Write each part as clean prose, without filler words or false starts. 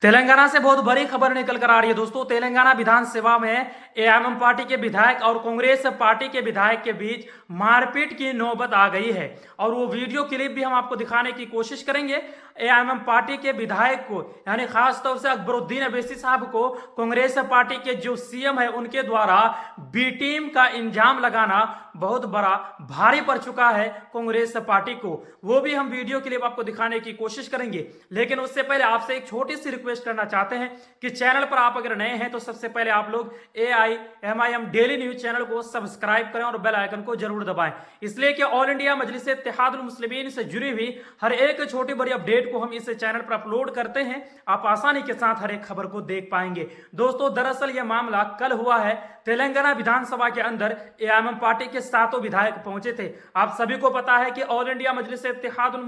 तेलंगाना से बहुत बड़ी खबर निकल कर आ रही है दोस्तों। तेलंगाना विधानसभा में एआईएमएम पार्टी के विधायक और कांग्रेस पार्टी के विधायक के बीच मारपीट की नौबत आ गई है और वो वीडियो क्लिप भी हम आपको दिखाने की कोशिश करेंगे। एआईएमएम पार्टी के विधायक को यानी खास तौर से अकबरुद्दीन अवैसी साहब को कांग्रेस पार्टी के जो सीएम है उनके द्वारा बी टीम का इंजाम लगाना बहुत बड़ा भारी पड़ चुका है कांग्रेस पार्टी को। वो भी हम वीडियो क्लिप आपको दिखाने की कोशिश करेंगे, लेकिन उससे पहले आपसे एक छोटी सी रिक्वेस्ट करना चाहते हैं कि चैनल पर आप अगर नए हैं तो सबसे पहले आप लोग AIMIM डेली न्यूज चैनल को सब्सक्राइब करें और बेल आइकन को जरूर दबाएं, इसलिए कि ऑल इंडिया मजलिस इत्तेहादुल मुस्लिमीन से जुड़ी हुई हर एक छोटी बड़ी अपडेट को हम इस चैनल पर अपलोड करते हैं। आप आसानी के साथ हर एक खबर को देख पाएंगे। दोस्तों, दरअसल यह मामला कल हुआ है। तेलंगाना विधानसभा के अंदर एआईएमएम पार्टी के 7 विधायक पहुंचे थे। आप सभी को पता है कि ऑल इंडिया मजलिस इत्तेहादुल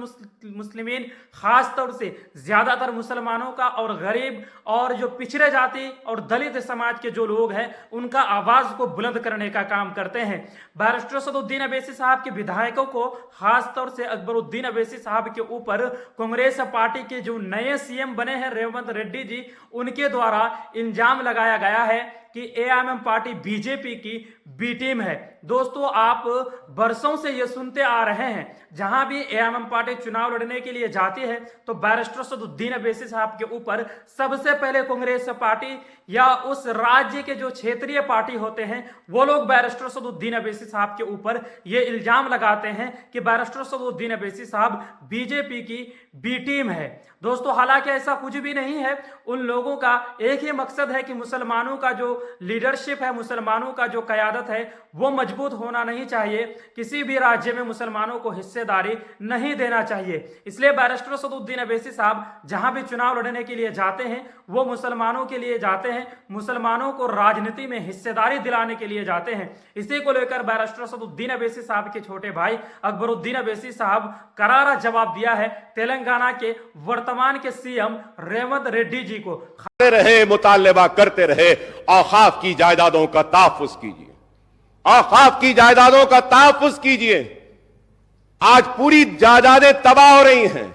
मुस्लिमीन खास तौर से ज्यादातर मुसलमानों का और गरीब और जो पिछड़े जाति और दलित समाज के जो लोग हैं उनका आवाज को बुलंद करने का काम करते हैं। बैरिस्टर असदुद्दीन अवैसी साहब के विधायकों को खास तौर से अकबरुद्दीन अवैसी साहब के ऊपर कांग्रेस पार्टी के जो नए सीएम बने हैं रेवंत रेड्डी जी, उनके द्वारा इल्जाम लगाया गया है कि एआईएमएम पार्टी बीजेपी की बी टीम है। दोस्तों, आप बरसों से ये सुनते आ रहे हैं, जहां भी एआईएमएम पार्टी चुनाव लड़ने के लिए जाती है तो बैरिस्टर असदुद्दीन अवैसी साहब के ऊपर सबसे पहले कांग्रेस पार्टी या उस राज्य के जो क्षेत्रीय पार्टी होते हैं वो लोग बैरिस्टर असदुद्दीन अवैसी साहब के ऊपर ये इल्जाम लगाते हैं कि बैरिस्टर असदुद्दीन अवैसी साहब बीजेपी की बी टीम है। दोस्तों, हालांकि ऐसा कुछ भी नहीं है। उन लोगों का एक ही मकसद है कि मुसलमानों का जो लीडरशिप है, मुसलमानों का जो क़यादत है वो मजबूत होना नहीं चाहिए। किसी भी राज्य में मुसलमानों को हिस्सेदारी नहीं देना चाहिए। इसलिए बैरिस्टर असदुद्दीन अवैसी साहब जहां भी चुनाव लड़ने के लिए जाते हैं वो मुसलमानों के लिए जाते हैं, मुसलमानों को राजनीति में हिस्सेदारी दिलाने के लिए जाते हैं। इसी को लेकर बैरिस्टर असदुद्दीन अवैसी साहब के छोटे भाई अकबरुद्दीन अवैसी साहब करारा जवाब दिया है तेलंगाना के वर्तमान के सीएम रेवंत रेड्डी जी को। रहे मुतालबा करते रहे, औकाफ की जायदादों का तहफ्फुज कीजिए, औकाफ की जायदादों का तहफ्फुज कीजिए। आज पूरी जायदादें तबाह हो रही हैं,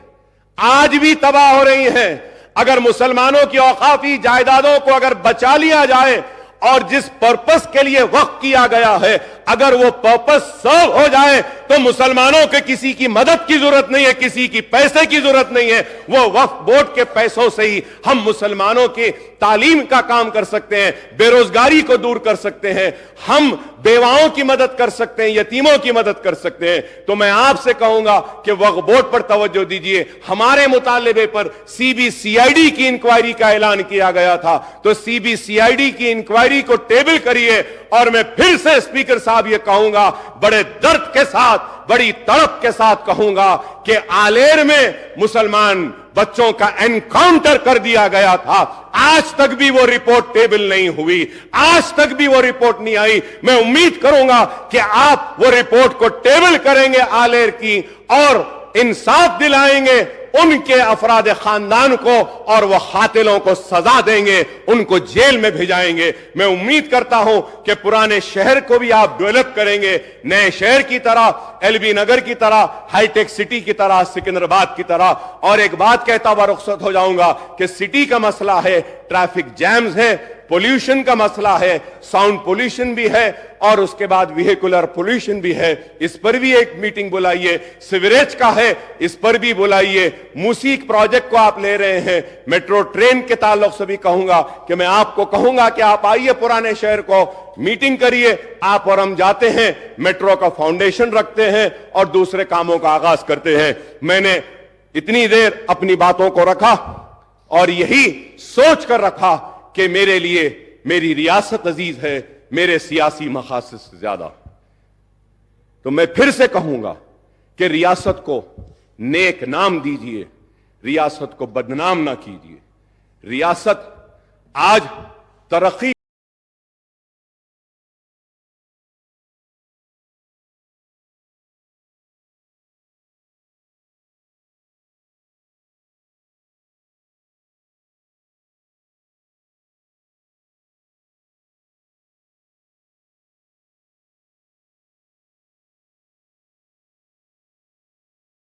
आज भी तबाह हो रही हैं। अगर मुसलमानों की औकाफी जायदादों को अगर बचा लिया जाए और जिस पर्पस के लिए वक्फ किया गया है अगर वो पर्पस सर्व हो जाए तो मुसलमानों के किसी की मदद की जरूरत नहीं है, किसी की पैसे की जरूरत नहीं है। वो वक्फ बोर्ड के पैसों से ही हम मुसलमानों की तालीम का काम कर सकते हैं, बेरोजगारी को दूर कर सकते हैं, हम बेवाओं की मदद कर सकते हैं, यतीमों की मदद कर सकते हैं। तो मैं आपसे कहूंगा कि वक्फ बोर्ड पर तवज्जो दीजिए। हमारे मुतालिबे पर CBCID की इंक्वायरी का ऐलान किया गया था, तो CBCID की इंक्वायरी को टेबल करिए। और मैं फिर से स्पीकर साहब ये कहूंगा, बड़े दर्द के साथ, बड़ी तड़प के साथ कहूंगा कि आलेर में मुसलमान बच्चों का एनकाउंटर कर दिया गया था। आज तक भी वो रिपोर्ट टेबल नहीं हुई, आज तक भी वो रिपोर्ट नहीं आई। मैं उम्मीद करूंगा कि आप वो रिपोर्ट को टेबल करेंगे आलेर की और इंसाफ दिलाएंगे उनके अफराद खानदान को और वह कातिलों को सजा देंगे, उनको जेल में भेजाएंगे। मैं उम्मीद करता हूं कि पुराने शहर को भी आप डेवलप करेंगे, नए शहर की तरह, LB नगर की तरह, हाईटेक सिटी की तरह, सिकंदराबाद की तरह। और एक बात कहता हुआ रुखसत हो जाऊंगा कि सिटी का मसला है, ट्रैफिक जैम्स है, पोल्यूशन का मसला है, साउंड पोल्यूशन भी है और उसके बाद व्हीकुलर पोल्यूशन भी है। इस पर भी एक मीटिंग बुलाइए। सिवरेज का है, इस पर भी बुलाइए। मूसीक प्रोजेक्ट को आप ले रहे हैं, मेट्रो ट्रेन के ताल्लुक से भी कहूंगा कि मैं आपको कहूंगा कि आप आइए पुराने शहर को, मीटिंग करिए। आप और हम जाते हैं, मेट्रो का फाउंडेशन रखते हैं और दूसरे कामों का आगाज करते हैं। मैंने इतनी देर अपनी बातों को रखा और यही सोच कर रखा कि मेरे लिए मेरी रियासत अजीज है, मेरे सियासी मकासद से ज्यादा। तो मैं फिर से कहूंगा कि रियासत को नेक नाम दीजिए, रियासत को बदनाम ना कीजिए। रियासत आज तरक्की